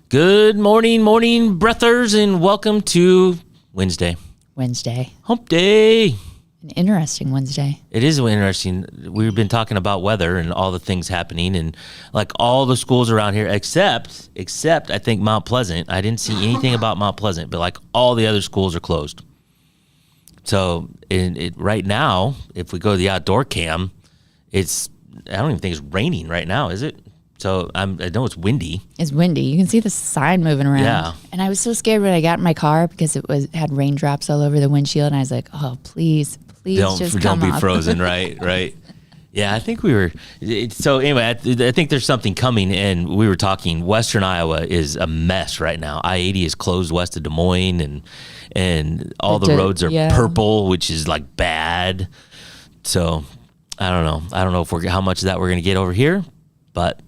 Good morning, breathers, and welcome to Wednesday. Hump day. An interesting Wednesday. It is interesting. We've been talking about weather and all the things happening, and like all the schools around here, except I think Mount Pleasant. I didn't see anything about Mount Pleasant, but like all the other schools are closed. So right now, if we go to the outdoor cam, I don't even think it's raining right now, is it? So I know it's windy. It's windy. You can see the sign moving around. Yeah. And I was so scared when I got in my car because it had raindrops all over the windshield, and I was like, "Oh, please, just don't be off. frozen." Right. Yeah, I think we were. So anyway, I think there's something coming, and we were talking. Western Iowa is a mess right now. I-80 is closed west of Des Moines, and all the roads are purple, which is like bad. So I don't know. I don't know how much of that we're going to get over here, but.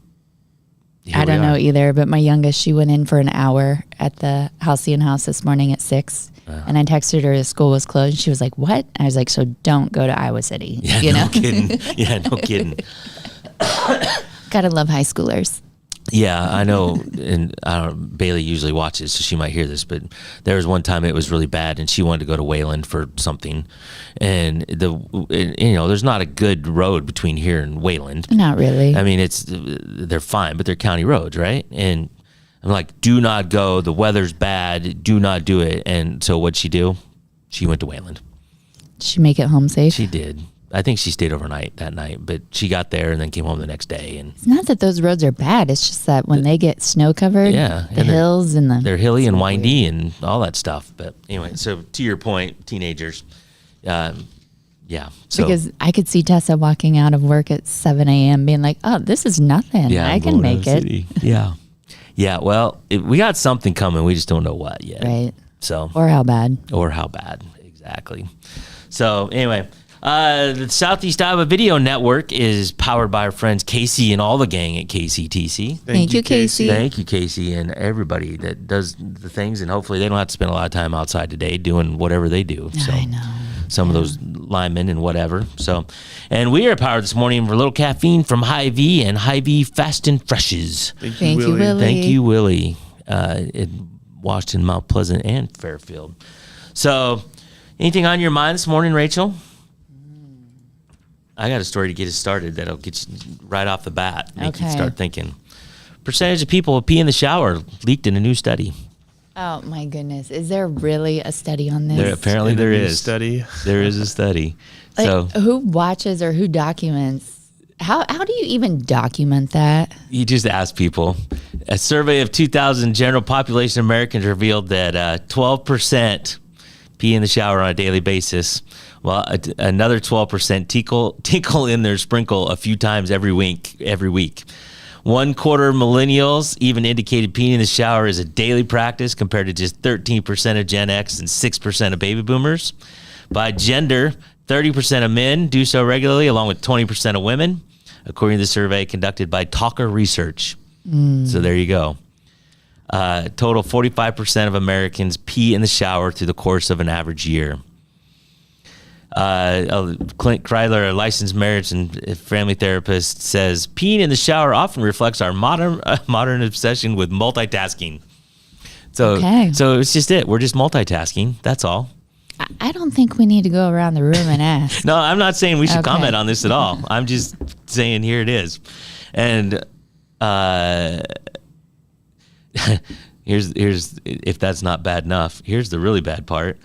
I don't know either, but my youngest, she went in for an hour at the Halcyon House this morning at 6, and I texted her the school was closed, and she was like, "What?" I was like, "So don't go to Iowa City." Yeah, no kidding. Yeah, no kidding. Gotta love high schoolers. Yeah, I know, and Bailey usually watches, so she might hear this, but there was one time it was really bad, and she wanted to go to Wayland for something, and there's not a good road between here and Wayland. Not really. I mean, they're fine, but they're county roads, right? And I'm like, do not go. The weather's bad. Do not do it. And so what'd she do? She went to Wayland. Did she make it home safe? She did. I think she stayed overnight that night, but she got there and then came home the next day. And it's not that those roads are bad. It's just that when they get snow covered, the hills and they're hilly and windy and all that stuff. But anyway, so to your point, teenagers, yeah. So because I could see Tessa walking out of work at 7 a.m. being like, "Oh, this is nothing. Yeah, I can make it." Yeah. Well, we got something coming. We just don't know what yet. Right. So or how bad. Exactly. So anyway. The Southeast Iowa Video Network is powered by our friends Casey and all the gang at KCTC. Thank you, Casey. Thank you, Casey, and everybody that does the things. And hopefully they don't have to spend a lot of time outside today doing whatever they do. So I know. Some of those linemen and whatever. So, and we are powered this morning for a little caffeine from Hy-Vee and Hy-Vee Fast and Freshes. Thank you, Willie. Thank you, Willie. In Washington, Mount Pleasant, and Fairfield. So, anything on your mind this morning, Rachel? I got a story to get us started that'll get you right off the bat, make you start thinking. Percentage of people who pee in the shower leaked in a new study. Oh my goodness! Is there really a study on this? Apparently there is. Study. There is a study. So who watches or who documents? How do you even document that? You just ask people. A survey of 2,000 general population Americans revealed that 12% pee in the shower on a daily basis. Well, another 12% tinkle in their sprinkle a few times every week. 1/4 millennials even indicated peeing in the shower is a daily practice compared to just 13% of Gen X and 6% of baby boomers. By gender, 30% of men do so regularly, along with 20% of women, according to the survey conducted by Talker Research. So there you go. Total 45% of Americans pee in the shower through the course of an average year. Clint Kryler, a licensed marriage and family therapist, says peeing in the shower often reflects our modern obsession with multitasking. So it's just it. We're just multitasking. That's all. I don't think we need to go around the room and ask. No, I'm not saying we should comment on this at all. I'm just saying here it is. And here's if that's not bad enough, here's the really bad part.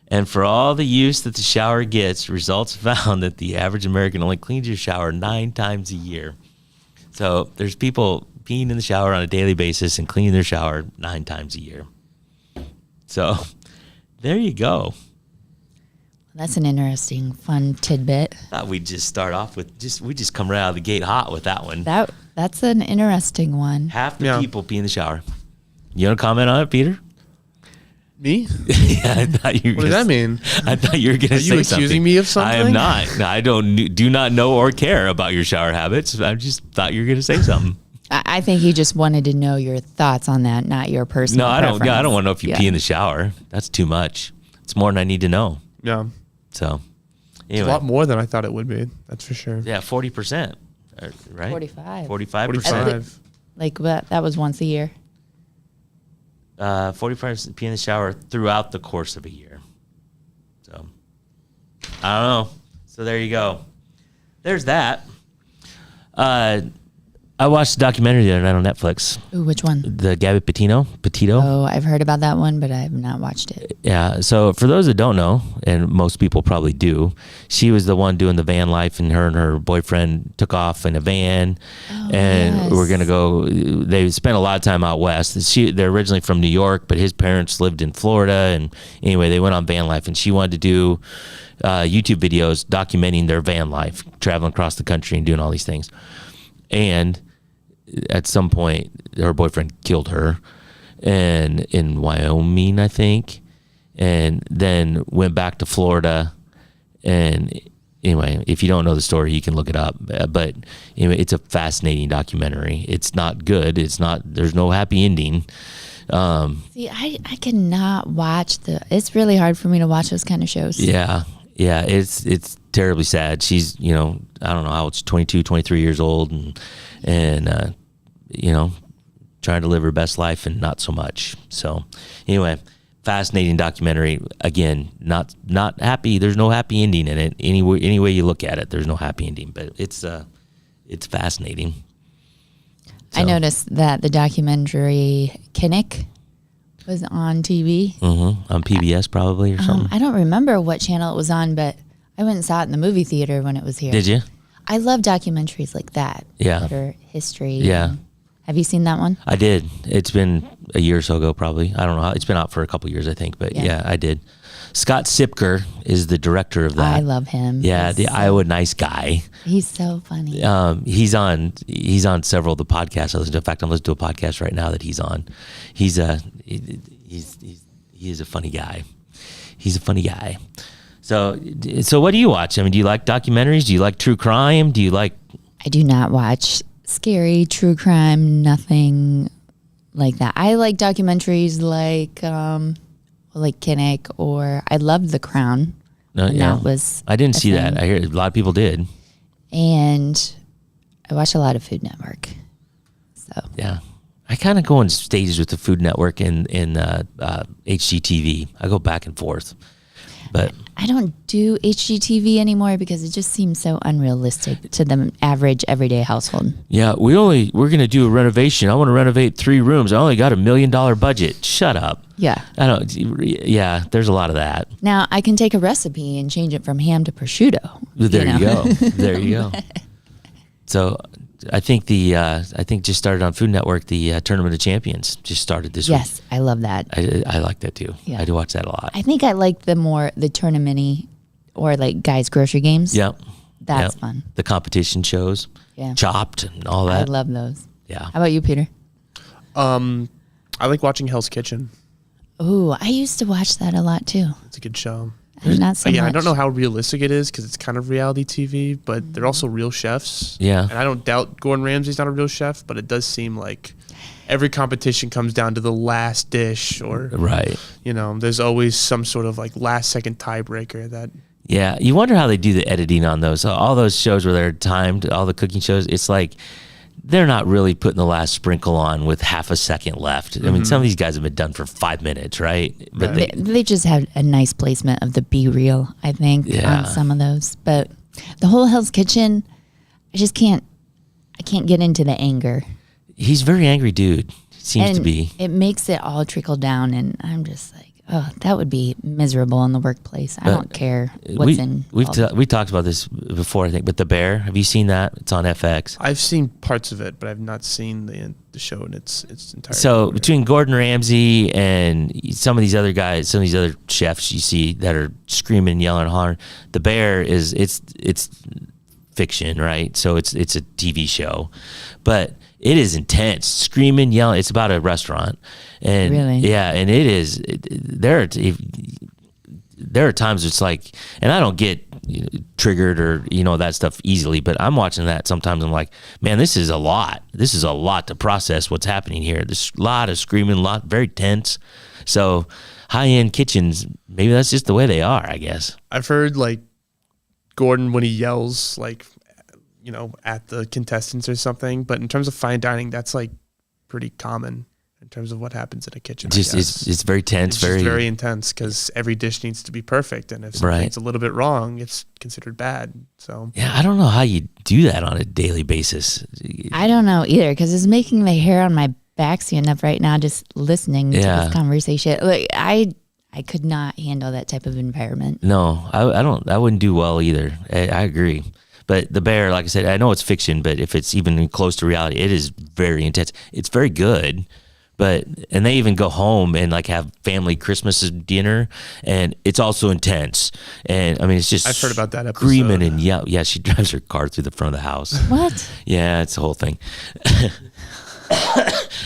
And for all the use that the shower gets, results found that the average American only cleans your shower 9 times a year. So there's people peeing in the shower on a daily basis and cleaning their shower 9 times a year. So there you go. That's an interesting, fun tidbit. Thought we'd just start off with we just come right out of the gate hot with that one. That's an interesting one. Half the people pee in the shower. You want to comment on it, Peter? Me? Yeah, I thought you were. What does that mean? I thought you were going to say something. Are you accusing me of something? I am not. I do not know or care about your shower habits. I just thought you were going to say something. I think he just wanted to know your thoughts on that, not your personal preference. I don't want to know if you pee in the shower. That's too much. It's more than I need to know. Yeah. So, anyway. It's a lot more than I thought it would be. That's for sure. Yeah, 40%. Right? 45. 45%. Like that was once a year. 45% pee in the shower throughout the course of a year. So, I don't know. So there you go. There's that. I watched a documentary the other night on Netflix. Ooh, which one? The Gabby Petito. Oh, I've heard about that one, but I have not watched it. Yeah. So for those that don't know, and most people probably do, she was the one doing the van life, and her boyfriend took off in a van, and we're gonna go. They spent a lot of time out west. They're originally from New York, but his parents lived in Florida, and anyway, they went on van life, and she wanted to do YouTube videos documenting their van life, traveling across the country and doing all these things. And at some point, her boyfriend killed her, and in Wyoming, I think, and then went back to Florida. And anyway, if you don't know the story, you can look it up. But anyway, it's a fascinating documentary. It's not good. It's not. There's no happy ending. See, I cannot watch it's really hard for me to watch those kind of shows. Yeah. It's terribly sad. She's, I don't know how old, 22, 23 years old, and trying to live her best life, and not so much. So anyway, fascinating documentary. Again, not happy. There's no happy ending in it. Any way you look at it, there's no happy ending, but it's fascinating. So. I noticed that the documentary Kinnick was on TV. On PBS probably or something. I don't remember what channel it was on, but I went and saw it in the movie theater when it was here. Did you? I love documentaries like that. Yeah. That are history. Yeah. Have you seen that one? I did. It's been a year or so ago, probably. I don't know. It's been out for a couple years, I think. But yeah, I did. Scott Sipker is the director of that. I love him. Yeah, the Iowa Nice Guy. He's so funny. He's on several of the podcasts I listen to. In fact, I'm listening to a podcast right now that he's on. He is a funny guy. He's a funny guy. So what do you watch? I mean, do you like documentaries? Do you like true crime? Do you like? I do not watch scary, true crime, nothing like that. I like documentaries like Kinnick, or I loved The Crown. That was I didn't see that. I hear a lot of people did. And I watch a lot of Food Network. So yeah, I kind of go in stages with the Food Network and HGTV. I go back and forth, but I don't do HGTV anymore because it just seems so unrealistic to the average everyday household. Yeah, we're going to do a renovation. I want to renovate 3 rooms. I only got $1 million budget. Shut up. Yeah. Yeah, there's a lot of that. Now I can take a recipe and change it from ham to prosciutto. There you go. There you go. So I think just started on Food Network, the Tournament of Champions just started this week. Yes, I love that. I like that too. Yeah. I do watch that a lot. I think I like the tournament-y or like guys' grocery games. Yep. That's fun. The competition shows. Yeah. Chopped and all that. I love those. Yeah. How about you, Peter? I like watching Hell's Kitchen. Ooh, I used to watch that a lot too. It's a good show. Not so much. I don't know how realistic it is because it's kind of reality TV, but they're also real chefs. Yeah. And I don't doubt Gordon Ramsay's not a real chef, but it does seem like every competition comes down to the last dish, or Right. there's always some sort of like last second tiebreaker that. Yeah, you wonder how they do the editing on those. All those shows where they're timed, all the cooking shows, it's like they're not really putting the last sprinkle on with half a second left. I mean, some of these guys have been done for 5 minutes, right? But They just have a nice placement of the Be Real, I think, on some of those. But the whole Hell's Kitchen, I can't get into the anger. he's a very angry dude. Seems to be. It makes it all trickle down, and I'm just like, oh, that would be miserable in the workplace. I don't care what's in. We talked about this before, I think. But The Bear, have you seen that? It's on FX. I've seen parts of it, but I've not seen the show in its entirety. So between Gordon Ramsay and some of these other guys, some of these other chefs you see that are screaming, yelling, and hollering, The Bear it's fiction, right? So it's a TV show, but it is intense, screaming, yelling. It's about a restaurant, and really, yeah, and it is. There are times it's like, and I don't get triggered or that stuff easily, but I'm watching that sometimes. I'm like, man, this is a lot. This is a lot to process. What's happening here? There's a lot of screaming, very tense. So high-end kitchens, maybe that's just the way they are, I guess. I've heard like Gordon when he yells at the contestants or something, but in terms of fine dining, that's like pretty common. in terms of what happens in a kitchen. Just I guess. it's very tense, It's just very intense because every dish needs to be perfect, and if something's a little bit wrong, it's considered bad. So yeah. I don't know how you do that on a daily basis. I don't know either because it's making the hair on my back stand up right now just listening to Yeah. this conversation. Like I could not handle that type of environment. No, I don't. I wouldn't do well either. I agree. But The Bear, like I said, I know it's fiction, but if it's even close to reality, it is very intense. It's very good, and they even go home and like have family Christmas dinner, and it's also intense. And I mean, it's just I've heard about that episode. screaming and yeah. She drives her car through the front of the house. What? Yeah, it's the whole thing.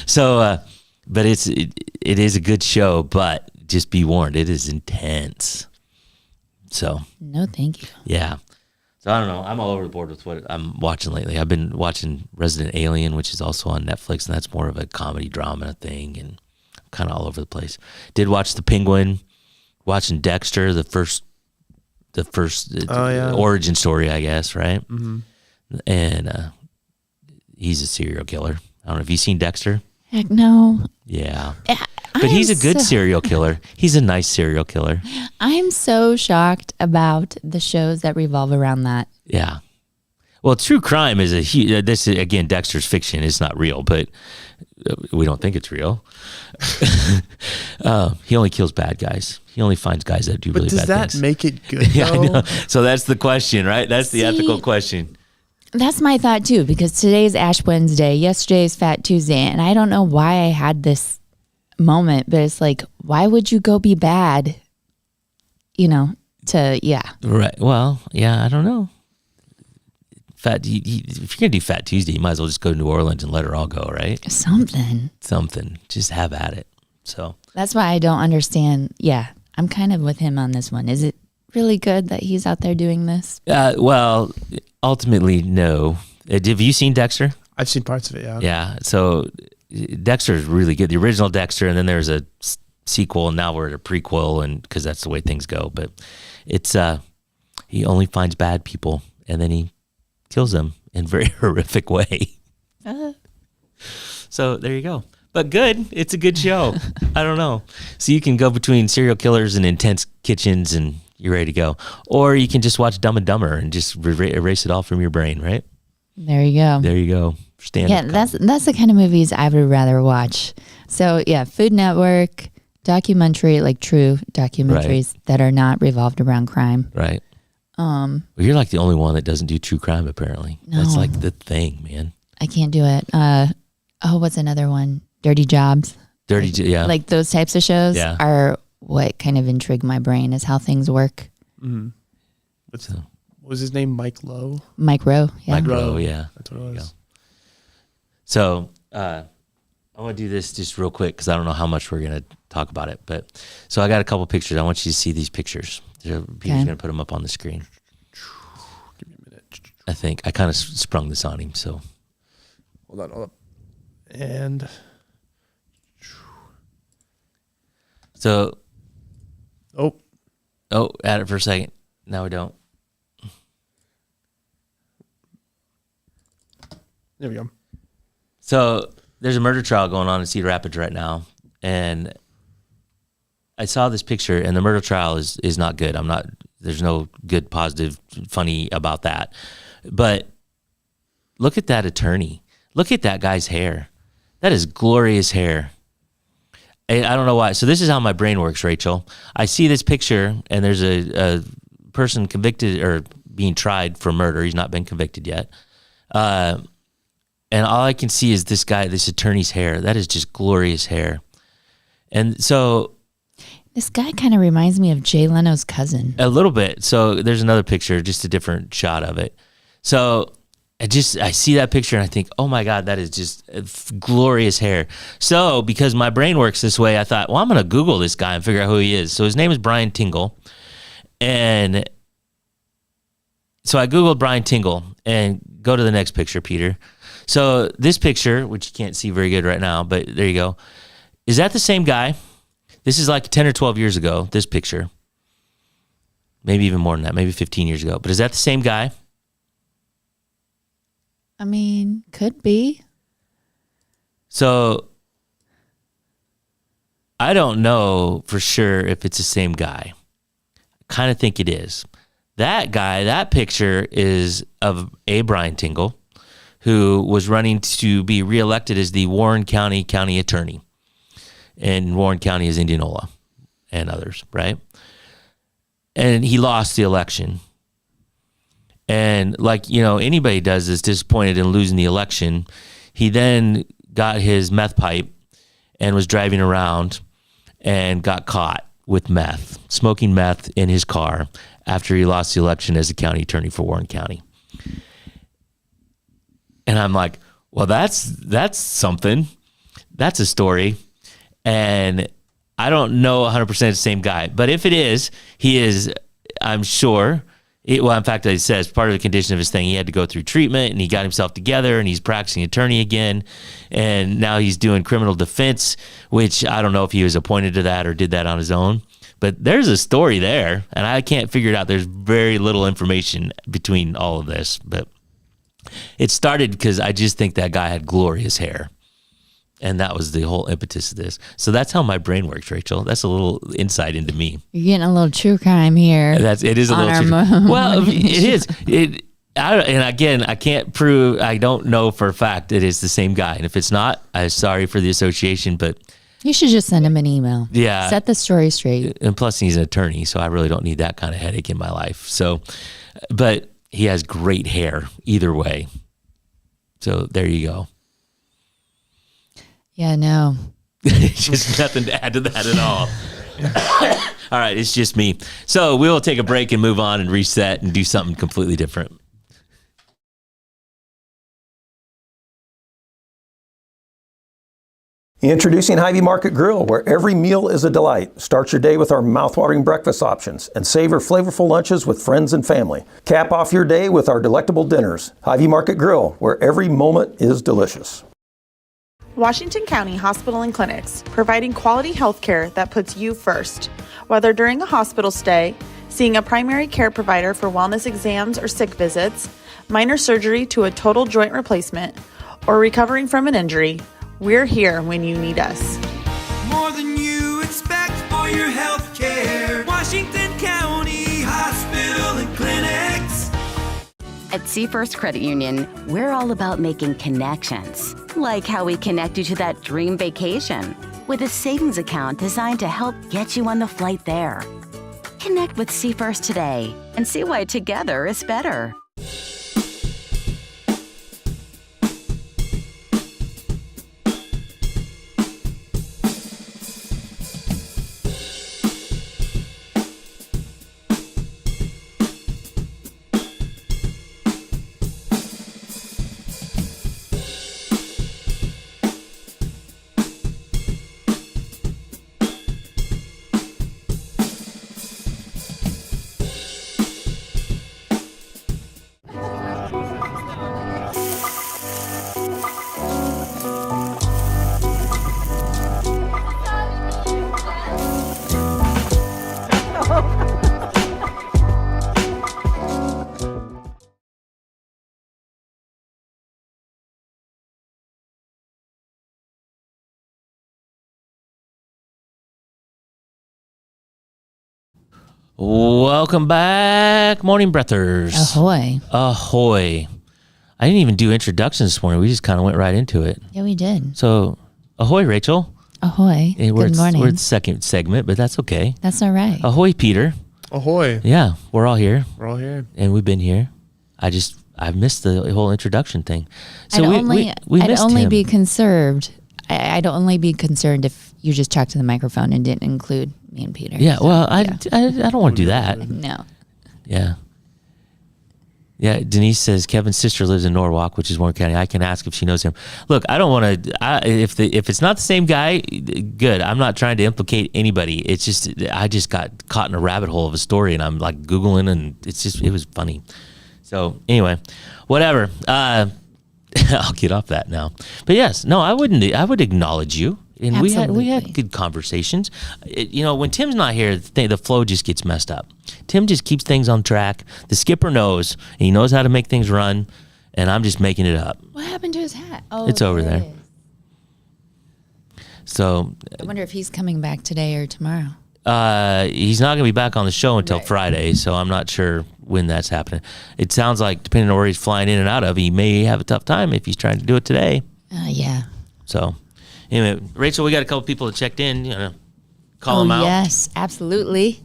So, but it is a good show, but just be warned, it is intense. So No, thank you. yeah. So I don't know. I'm all over the board with what I'm watching lately. I've been watching Resident Alien, which is also on Netflix, and that's more of a comedy drama thing, and I'm kind of all over the place. Did watch The Penguin, watching Dexter, the first origin story, I guess, right? Mm-hmm. And he's a serial killer. I don't know. Have you seen Dexter? Heck no. Yeah. Yeah, But he's a good so- serial killer. He's a nice serial killer. I'm so shocked about the shows that revolve around that. Yeah. Well, true crime is a huge. This is, again, Dexter's fiction. It's not real, but we don't think it's real. He only kills bad guys. He only finds guys that do But really does bad that things. make it good? Yeah, I though? know. So that's the question, right? That's the ethical See- question. That's my thought too, because today's Ash Wednesday, yesterday's Fat Tuesday, and I don't know why I had this moment, but it's like, why would you go be bad? Yeah. Right. Well, yeah, I don't know. If you're gonna do Fat Tuesday, you might as well just go to New Orleans and let her all go, right? Something. Something. Just have at it. So That's why I don't understand. Yeah, I'm kind of with him on this one. Is it really good that he's out there doing this? well, ultimately, no. Have you seen Dexter? I've seen parts of it. Yeah. Yeah. So Dexter is really good. The original Dexter, and then there's a sequel, and now we're at a prequel, and because that's the way things go. But it's he only finds bad people, and then he kills them in a very horrific way. So there you go. But good. It's a good show. I don't know. So you can go between serial killers and intense kitchens, and you're ready to go. Or you can just watch Dumb and Dumber and just erase it all from your brain, right? There you go. There you go. Yeah, that's the kind of movies I would rather watch. So yeah, Food Network, documentary, like true documentaries that are not revolved around crime. right. Well, you're like the only one that doesn't do true crime, apparently. That's No. like the thing, man. I can't do it. What's another one? Dirty Jobs. Yeah. Like those types of shows Yeah. are what kind of intrigue my brain is how things work. Mm-hmm. So, What was his name? Mike Lowe. Mike Rowe. Yeah. Mike Rowe. Rowe, yeah. That's what it was. So I want to do this just real quick because I don't know how much we're going to talk about it. But so I got a couple pictures. I want you to see these pictures. Peter's going to put them up on the screen. Give me a minute. I think I kind of sprung this on him. So Hold on. And add it for a second. No, we don't. there we go. So there's a murder trial going on in Cedar Rapids right now, and I saw this picture, and the murder trial is not good. There's no good, positive, funny about that. But look at that attorney. Look at that guy's hair. That is glorious hair. I don't know why. So this is how my brain works, Rachel. I see this picture, and there's a person convicted or being tried for murder. He's not been convicted yet. And all I can see is this attorney's hair. That is just glorious hair. And so This guy kind of reminds me of Jay Leno's cousin. a little bit. So there's another picture, just a different shot of it. So I see that picture and I think, oh my God, that is just glorious hair. So because my brain works this way, I thought, well, I'm going to Google this guy and figure out who he is. So his name is Brian Tingle. And so I Googled Brian Tingle and go to the next picture, Peter. So this picture, which you can't see very good right now, but there you go. Is that the same guy? This is like 10 or 12 years ago, this picture. Maybe even more than that, maybe 15 years ago. But is that the same guy? I mean, could be. So I don't know for sure if it's the same guy. I kind of think it is. That guy, that picture is of A. Brian Tingle, who was running to be reelected as the Warren County County Attorney. And Warren County is Indianola and others, right? And he lost the election. And like, anybody does is disappointed in losing the election. He then got his meth pipe and was driving around and got caught with meth, smoking meth in his car after he lost the election as a county attorney for Warren County. And I'm like, well, that's something. That's a story. And I don't know 100% the same guy. But if it is, he is, I'm sure. In fact, it says part of the condition of his thing, he had to go through treatment and he got himself together and he's practicing attorney again. And now he's doing criminal defense, which I don't know if he was appointed to that or did that on his own. But there's a story there and I can't figure it out. There's very little information between all of this. But it started because I just think that guy had glorious hair. And that was the whole impetus of this. So that's how my brain works, Rachel. That's a little insight into me. You're getting a little true crime here. It is a little true crime. Well, it is. And again, I can't prove, I don't know for a fact it is the same guy. And if it's not, I'm sorry for the association, but. You should just send him an email. Yeah. Set the story straight. And plus he's an attorney, so I really don't need that kind of headache in my life. So, but he has great hair either way. So there you go. Yeah, no. Just nothing to add to that at all. All right, it's just me. So we'll take a break and move on and reset and do something completely different. Introducing Hy-Vee Market Grill, where every meal is a delight. Start your day with our mouthwatering breakfast options and savor flavorful lunches with friends and family. Cap off your day with our delectable dinners. Hy-Vee Market Grill, where every moment is delicious. Washington County Hospital and Clinics, providing quality health care that puts you first. Whether during a hospital stay, seeing a primary care provider for wellness exams or sick visits, minor surgery to a total joint replacement, or recovering from an injury, we're here when you need us. More than you expect for your health care. Washington County Hospital and Clinics. At Seafirst Credit Union, we're all about making connections, like how we connect you to that dream vacation with a savings account designed to help get you on the flight there. Connect with Seafirst today and see why together is better. Welcome back, Morning Breathers. Ahoy. Ahoy. I didn't even do introductions this morning. We just kind of went right into it. Yeah, we did. So, ahoy, Rachel. Ahoy. Good morning. We're at the second segment, but that's okay. That's all right. Ahoy, Peter. Ahoy. Yeah, we're all here. We're all here. And we've been here. I missed the whole introduction thing. So I'd we missed only him. be concerned. I'd only be concerned if you just talked to the microphone and didn't include me and Peter. Yeah, So, well, yeah. I don't want to do that. No. Yeah. Yeah, Denise says Kevin's sister lives in Norwalk, which is Warren County. I can ask if she knows him. Look, I don't want to. If it's not the same guy, good. I'm not trying to implicate anybody. It's just I just got caught in a rabbit hole of a story, and I'm like Googling, and it was funny. So anyway, whatever. I'll get off that now. But yes, no, I wouldn't. I would acknowledge you. And we had Absolutely. good conversations. When Tim's not here, the flow just gets messed up. Tim just keeps things on track. The skipper knows, and he knows how to make things run, and I'm just making it up. What happened to his hat? Oh, It's over there. it is. So I wonder if he's coming back today or tomorrow. he's not going to be back on the show until Right. Friday, so I'm not sure when that's happening. It sounds like, depending on where he's flying in and out of, he may have a tough time if he's trying to do it today. Yeah. So, anyway, Rachel, we got a couple people that checked in. You know, call them out. Yes, absolutely.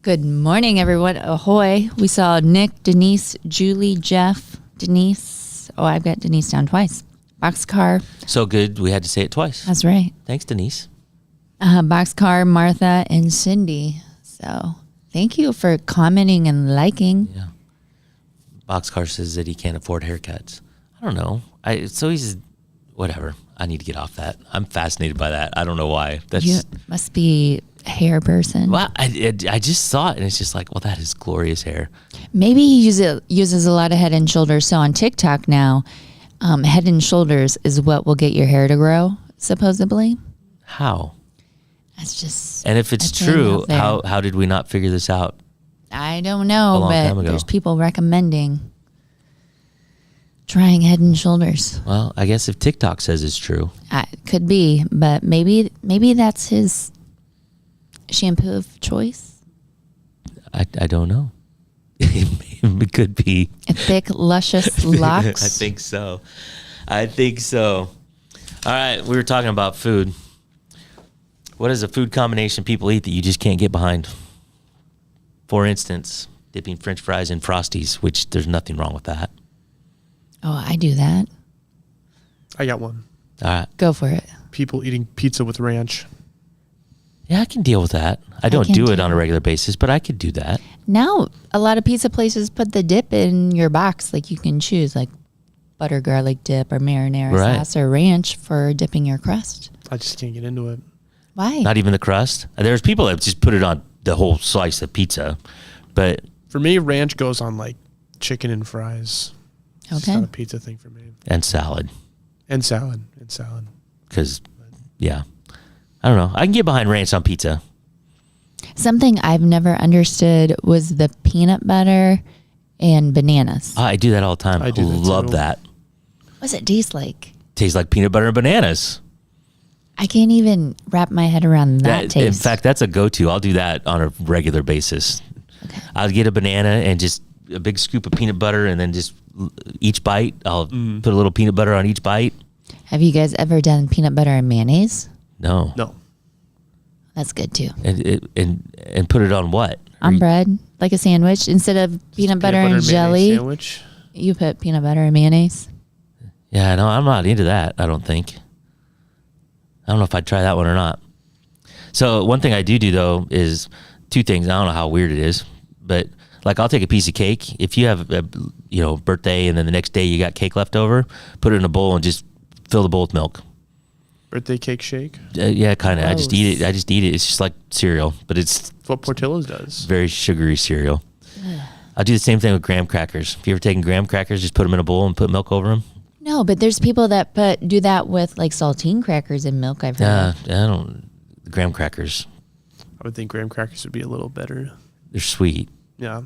Good morning, everyone. Ahoy. We saw Nick, Denise, Julie, Jeff, Denise. Oh, I've got Denise down twice. Boxcar. So good, we had to say it twice. That's right. Thanks, Denise. Boxcar, Martha, and Cindy. So thank you for commenting and liking. Yeah. Boxcar says that he can't afford haircuts. I don't know. So he's whatever. I need to get off that. I'm fascinated by that. I don't know why. That's You must be a hair person. well. I just saw it and it's just like, well, that is glorious hair. Maybe he uses a lot of Head and Shoulders. So on TikTok now, Head and Shoulders is what will get your hair to grow, supposedly. How? That's just. And if it's a thing true, out there. how did we not figure this out? I don't know, A long time but ago. there's people recommending trying Head and Shoulders. Well, I guess if TikTok says it's true, Could be, but maybe that's his shampoo of choice. I don't know. It could be. Thick, luscious locks. I think so. All right, we were talking about food. What is a food combination people eat that you just can't get behind? For instance, dipping French fries in Frosties, which there's nothing wrong with that. Oh, I do that. I got one. All right. Go for it. People eating pizza with ranch. Yeah, I can deal with that. I don't can do it too. on a regular basis, but I could do that. Now, a lot of pizza places put the dip in your box. Like you can choose like butter garlic dip or marinara Right. sauce or ranch for dipping your crust. I just can't get into it. Why? Not even the crust. There's people that just put it on the whole slice of pizza, but For me, ranch goes on like chicken and fries. It's Okay. not a pizza thing for me. and salad. And salad. Because, yeah, I don't know. I can get behind ranch on pizza. Something I've never understood was the peanut butter and bananas. I do that all the time. I do that love too. that. What's it taste like? Tastes like peanut butter and bananas. I can't even wrap my head around that taste. In fact, that's a go-to. I'll do that on a regular basis. Okay. I'll get a banana and just a big scoop of peanut butter, and then just each bite, I'll put a little peanut butter on each bite. Have you guys ever done peanut butter and mayonnaise? No. No. That's good too. And put it on what? On bread, like a sandwich. Instead of peanut butter and mayonnaise jelly, sandwich. you put peanut butter and mayonnaise. Yeah, no, I'm not into that, I don't think. I don't know if I'd try that one or not. So one thing I do though is two things. I don't know how weird it is, but like I'll take a piece of cake. If you have a birthday and then the next day you got cake left over, put it in a bowl and just fill the bowl with milk. Birthday cake shake. Yeah, kind of. I just eat Gross. it. It's just like cereal, but it's That's what Portillo's does. very sugary cereal. I'll do the same thing with graham crackers. If you ever taken graham crackers, just put them in a bowl and put milk over them. No, but there's people that do that with like saltine crackers and milk. I've heard. of. I don't. Graham crackers, I would think graham crackers would be a little better. they're sweet. Yeah.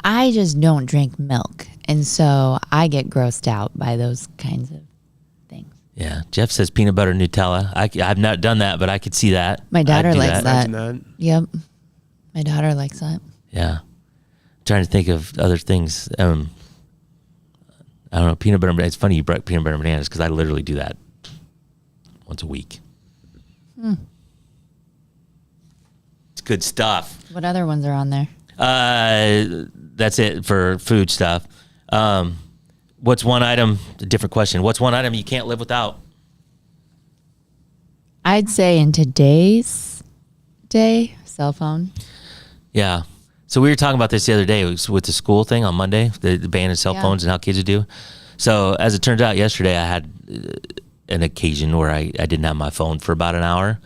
I just don't drink milk, and so I get grossed out by those kinds of things. Yeah, Jeff says peanut butter Nutella. I've not done that, but I could see that. My daughter I'd do likes that. Imagine that. Yep, my daughter likes that. Yeah, trying to think of other things. I don't know, peanut butter. It's funny you brought peanut butter and bananas because I literally do that once a week. It's good stuff. What other ones are on there? That's it for food stuff. What's one item? A different question. What's one item you can't live without? I'd say in today's day, cell phone. Yeah. So we were talking about this the other day with the school thing on Monday, the ban of cell Yeah. phones and how kids would do. So as it turns out, yesterday I had an occasion where I didn't have my phone for about an hour.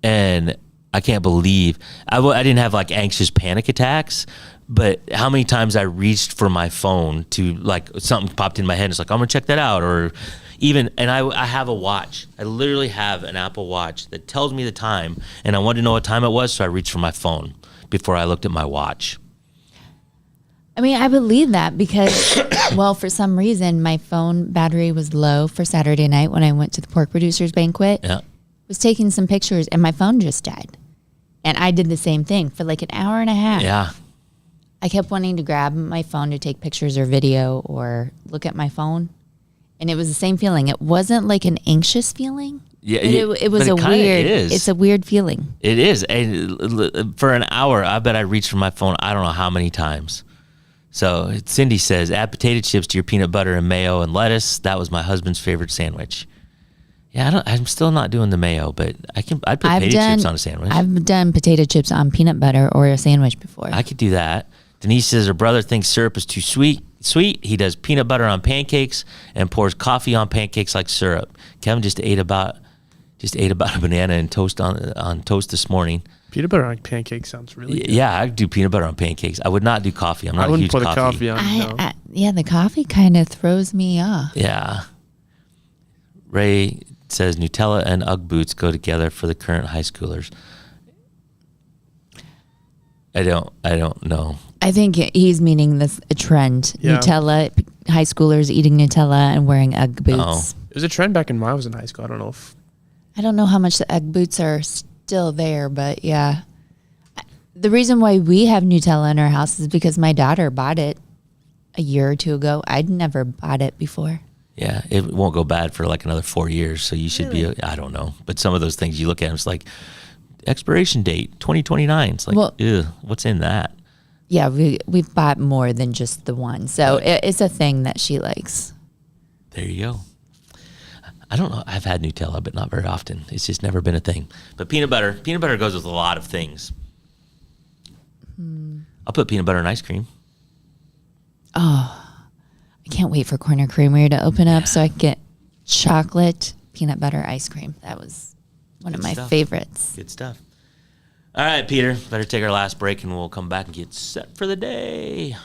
And I can't believe, I didn't have like anxious panic attacks, but how many times I reached for my phone to like something popped in my head. And it's like, I'm going to check that out. Or even, and I have a watch. I literally have an Apple Watch that tells me the time. And I wanted to know what time it was. So I reached for my phone before I looked at my watch. I mean, I believe that because, well, for some reason, my phone battery was low for Saturday night when I went to the pork producers banquet. Yeah. Was taking some pictures and my phone just died. And I did the same thing for like an hour and a half. Yeah. I kept wanting to grab my phone to take pictures or video or look at my phone. And it was the same feeling. It wasn't like an anxious feeling. Yeah, it was but a kinda weird, is. it's a weird feeling. It is. And for an hour, I bet I reached for my phone I don't know how many times. So Cindy says, add potato chips to your peanut butter and mayo and lettuce. That was my husband's favorite sandwich. Yeah, I'm still not doing the mayo, but I'd put potato chips on a sandwich. I've done potato chips on peanut butter or a sandwich before. I could do that. Denise says her brother thinks syrup is too sweet. He does peanut butter on pancakes and pours coffee on pancakes like syrup. Kevin just ate about a banana and toast on toast this morning. Peanut butter on pancakes sounds really good. Yeah, I'd do peanut butter on pancakes. I would not do coffee. I'm not I a huge wouldn't put coffee. a coffee on. No. Yeah, the coffee kind of throws me off. Yeah. Ray says Nutella and Ugg boots go together for the current high schoolers. I don't know. I think he's meaning this a trend. Yeah. Nutella, high schoolers eating Nutella and wearing Ugg boots. Oh. It was a trend back when I was in high school. I don't know if I don't know how much the Ugg boots are still there, but yeah. The reason why we have Nutella in our house is because my daughter bought it a year or two ago. I'd never bought it before. Yeah, it won't go bad for like another 4 years. So you should be, I don't know. But some of those things you look at, it's like expiration date, 2029. It's like, Well- ew, what's in that? Yeah, we've bought more than just the one. So it's a thing that she likes. There you go. I don't know. I've had Nutella, but not very often. It's just never been a thing. But peanut butter goes with a lot of things. I'll put peanut butter in ice cream. I can't wait for Corner Creamery to open up so I can get chocolate peanut butter ice cream. That was one of my stuff. favorites. Good stuff. All right, Peter, better take our last break and we'll come back and get set for the day.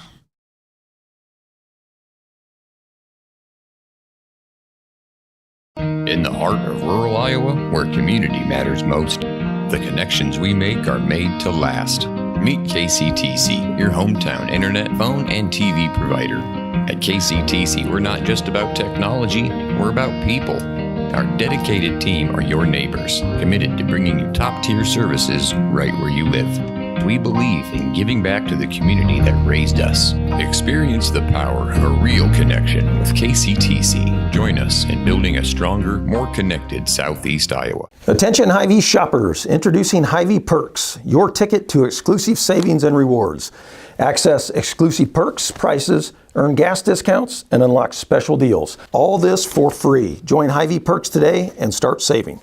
In the heart of rural Iowa, where community matters most, the connections we make are made to last. Meet KCTC, your hometown internet, phone, and TV provider. At KCTC, we're not just about technology, we're about people. Our dedicated team are your neighbors, committed to bringing you top-tier services right where you live. We believe in giving back to the community that raised us. Experience the power of a real connection with KCTC. Join us in building a stronger, more connected Southeast Iowa. Attention Hy-Vee shoppers, introducing Hy-Vee Perks, your ticket to exclusive savings and rewards. Access exclusive perks, prices, earn gas discounts, and unlock special deals. All this for free. Join Hy-Vee Perks today and start saving.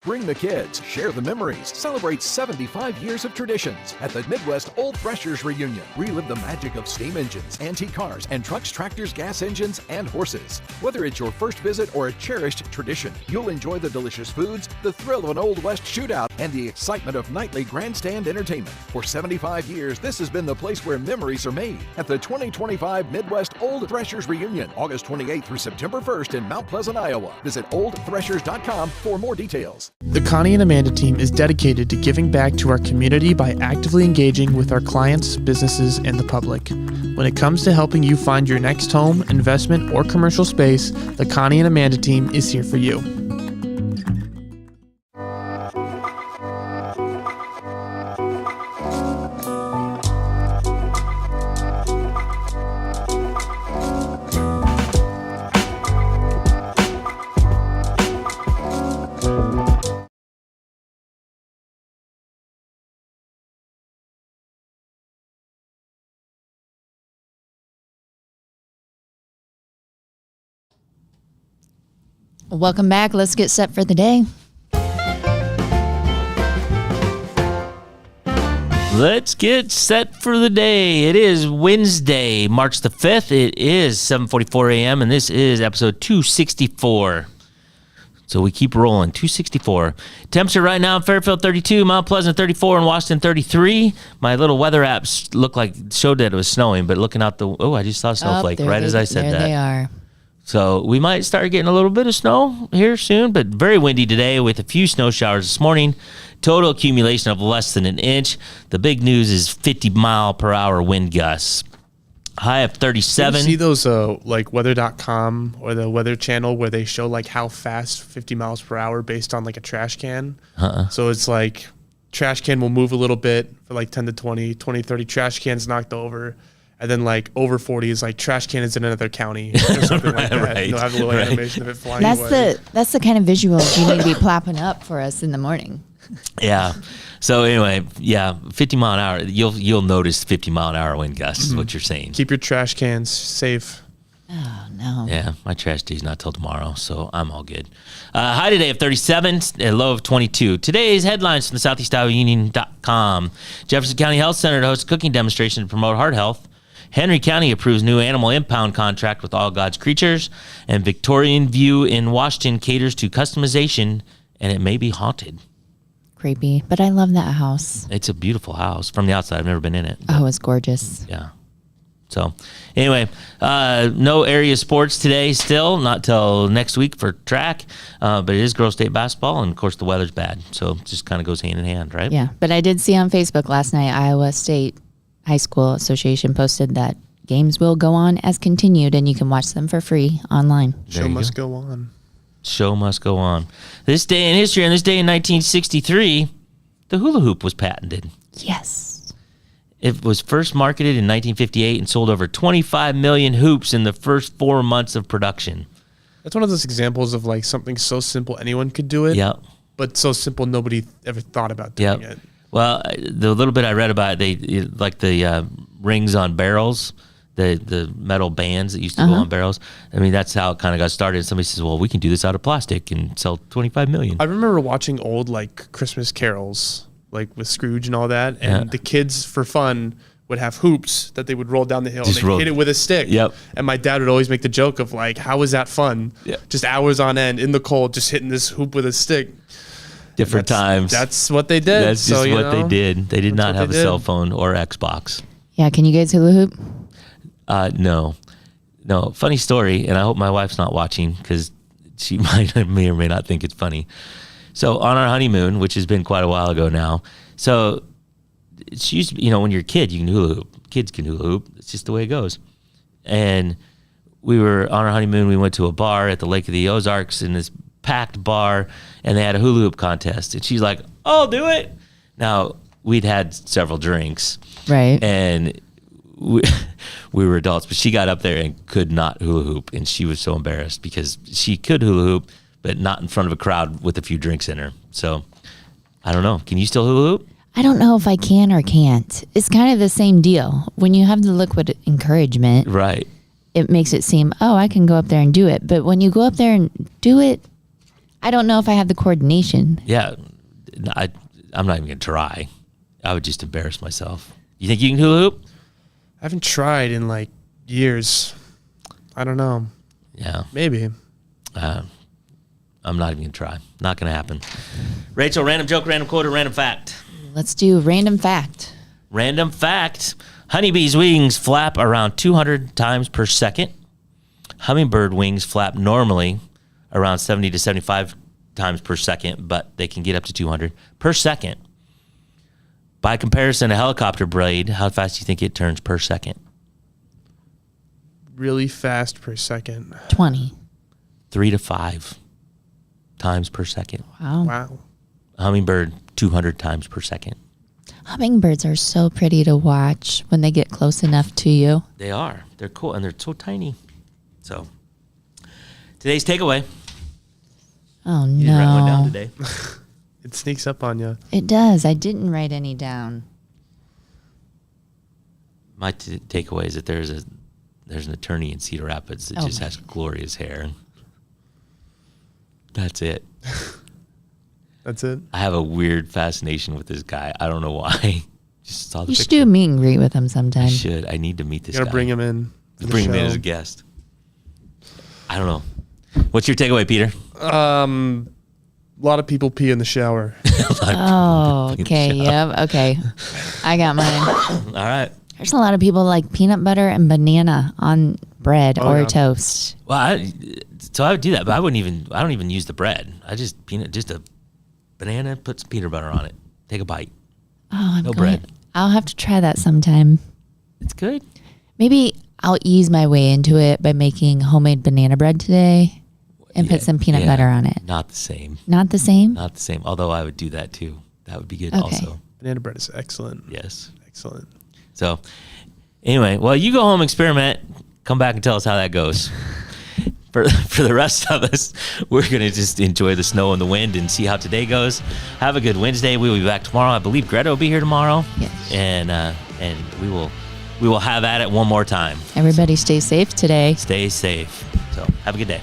Bring the kids, share the memories, celebrate 75 years of traditions at the Midwest Old Threshers Reunion. Relive the magic of steam engines, antique cars, and trucks, tractors, gas engines, and horses. Whether it's your first visit or a cherished tradition, you'll enjoy the delicious foods, the thrill of an Old West shootout, and the excitement of nightly grandstand entertainment. For 75 years, this has been the place where memories are made at the 2025 Midwest Old Threshers Reunion, August 28th through September 1st in Mount Pleasant, Iowa. Visit oldthreshers.com for more details. The Connie and Amanda team is dedicated to giving back to our community by actively engaging with our clients, businesses, and the public. When it comes to helping you find your next home, investment, or commercial space, the Connie and Amanda team is here for you. Welcome back. Let's get set for the day. Let's get set for the day. It is Wednesday, March the 5th. It is 7:44 a.m. and this is episode 264. So we keep rolling. 264. Temperature right now in Fairfield 32, Mount Pleasant 34, and Washington 33. My little weather apps showed that it was snowing, but looking out I just saw a snowflake right as I said that. There they are. So we might start getting a little bit of snow here soon, but very windy today with a few snow showers this morning. Total accumulation of less than an inch. The big news is 50-mile-per-hour wind gusts. High of You 37. see those like weather.com or the Weather Channel where they show like how fast 50 miles per hour based on like a trash can. So it's like trash can will move a little bit for like 10 to 20, 20, 30 trash cans knocked over. And then like over 40 is like trash can is in another county or something like that. Right, They'll have a little right. animation of it flying That's away. that's the kind of visuals you need to be plopping up for us in the morning. Yeah. So anyway, 50 mile an hour. You'll notice 50 mile an hour wind gusts is what you're saying. Keep your trash cans safe. Oh no. Yeah, my trash day's not till tomorrow, so I'm all good. High today of 37, a low of 22. Today's headlines from the SoutheastIowaUnion.com. Jefferson County Health Center to host a cooking demonstration to promote heart health. Henry County approves new animal impound contract with All God's Creatures. And Victorian View in Washington caters to customization, and it may be haunted. Creepy, but I love that house. It's a beautiful house. From the outside, I've never been in it. Oh, it's gorgeous. Yeah. So, anyway, no area sports today still, not till next week for track, but it is girls' state basketball, and, of course, the weather's bad. So, it just kind of goes hand in hand, right? Yeah, but I did see on Facebook last night, Iowa State High School Association posted that games will go on as continued, and you can watch them for free online. Show must go on. Show must go on. This day in history, on this day in 1963, the hula hoop was patented. Yes. It was first marketed in 1958 and sold over 25 million hoops in the first 4 months of production. That's one of those examples of like something so simple anyone could do it. Yep. But so simple nobody ever thought about doing Yep. it. Well, the little bit I read about it, they like the rings on barrels, the metal bands that used to go on barrels. I mean, that's how it kind of got started. Somebody says, well, we can do this out of plastic and sell 25 million. I remember watching old like Christmas carols, like with Scrooge and all that, and the kids for fun would have hoops that they would roll down the hill Just and roll. they'd hit it with a stick. Yep. And my dad would always make the joke of like, how is that fun? Yeah. Just hours on end in the cold, just hitting this hoop with a stick. Different times. That's what they did. That's just so, what they did. They did that's not what have a they did. cell phone or Xbox. Yeah, can you guys hula hoop? No. Funny story, and I hope my wife's not watching because she may or may not think it's funny. So on our honeymoon, which has been quite a while ago now, so she used to, when you're a kid, you can hula hoop. Kids can hula hoop. It's just the way it goes. And we were on our honeymoon. We went to a bar at the Lake of the Ozarks in this packed bar, and they had a hula hoop contest. And she's like, "I'll do it." Now we'd had several drinks, Right. and we were adults, but she got up there and could not hula hoop, and she was so embarrassed because she could hula hoop, but not in front of a crowd with a few drinks in her. So I don't know. Can you still hula hoop? I don't know if I can or can't. It's kind of the same deal. When you have the liquid encouragement, Right. it makes it seem, oh, I can go up there and do it. But when you go up there and do it, I don't know if I have the coordination. Yeah. I'm not even going to try. I would just embarrass myself. You think you can hula hoop? I haven't tried in like years. I don't know. Yeah. Maybe. I'm not even going to try. Not going to happen. Rachel, random joke, random quote, or random fact? Let's do random fact. Random fact. Honeybee's wings flap around 200 times per second. Hummingbird wings flap normally around 70 to 75 times per second, but they can get up to 200 per second. By comparison, a helicopter blade, how fast do you think it turns per second? Really fast per second. 20. 3 to 5 times per second. Wow. Wow. A hummingbird, 200 times per second. Hummingbirds are so pretty to watch when they get close enough to you. They are. They're cool, and they're so tiny. So, today's takeaway. Oh, You didn't write one down no. today. It sneaks up on you. It does. I didn't write any down. My takeaway is that there's an attorney in Cedar Rapids that Oh just my has glorious hair. That's it. That's it. I have a weird fascination with this guy. I don't know why. Just saw the You should picture. do a meet and greet with him I sometime. should. I need to meet this You gotta guy. bring him in. for the Bring him in show. as a guest. I don't know. What's your takeaway, Peter? A lot of people pee in the shower. Oh, okay. Yep. Okay. I got mine. All right. There's a lot of people like peanut butter and banana on bread Oh, or yeah. toast. Well, so I would do that, but I don't even use the bread. I just a banana, put some peanut butter on it. Take a bite. Oh, I'm No going- bread. I'll have to try that sometime. It's good. Maybe I'll ease my way into it by making homemade banana bread today and put some peanut butter on it. Not the same. Not the same? Not the same. Although I would do that too. That would be good Okay. also. Banana bread is excellent. Yes. Excellent. So anyway, well, you go home, experiment, come back and tell us how that goes. For the rest of us, we're going to just enjoy the snow and the wind and see how today goes. Have a good Wednesday. We will be back tomorrow. I believe Greta will be here tomorrow. Yes. And we will have at it one more time. Everybody stay safe today. Stay safe. So have a good day.